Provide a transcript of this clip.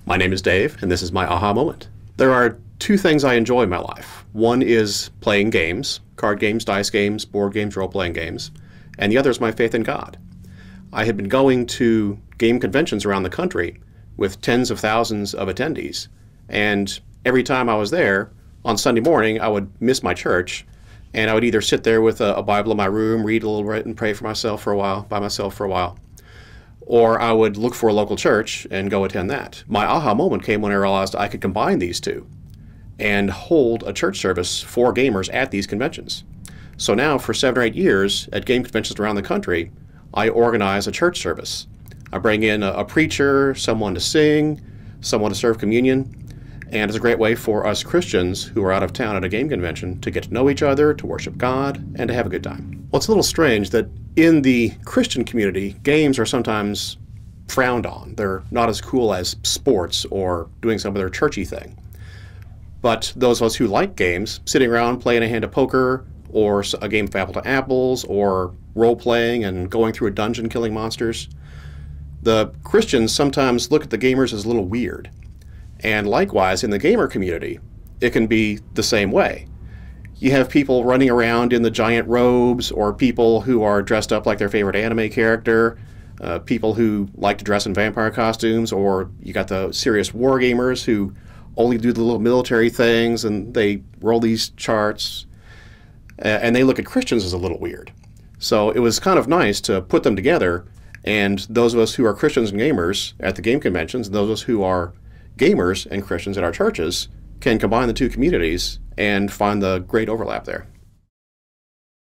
My name is Dave, and this is my aha moment. There are two things I enjoy in my life. One is playing games, card games, dice games, board games, role-playing games, and the other is my faith in God. I had been going to game conventions around the country with tens of thousands of attendees, and every time I was there, on Sunday morning, I would miss my church, and I would either sit there with a Bible in my room, read a little bit, and pray for myself for a while, by myself for a while, or I would look for a local church and go attend that. My aha moment came when I realized I could combine these two and hold a church service for gamers at these conventions. So now for 7 or 8 years at game conventions around the country, I organize a church service. I bring in a preacher, someone to sing, someone to serve communion, and it's a great way for us Christians who are out of town at a game convention to get to know each other, to worship God, and to have a good time. Well, it's a little strange that in the Christian community, games are sometimes frowned on. They're not as cool as sports or doing some other churchy thing. But those of us who like games, sitting around playing a hand of poker, or a game of apple to apples, or role-playing and going through a dungeon killing monsters, the Christians sometimes look at the gamers as a little weird. And likewise, in the gamer community, it can be the same way. You have people running around in the giant robes, or people who are dressed up like their favorite anime character, people who like to dress in vampire costumes, or you got the serious war gamers who only do the little military things and they roll these charts, and they look at Christians as a little weird. So it was kind of nice to put them together, and those of us who are Christians and gamers at the game conventions, and those of us who are gamers and Christians at our churches can combine the two communities and find the great overlap there.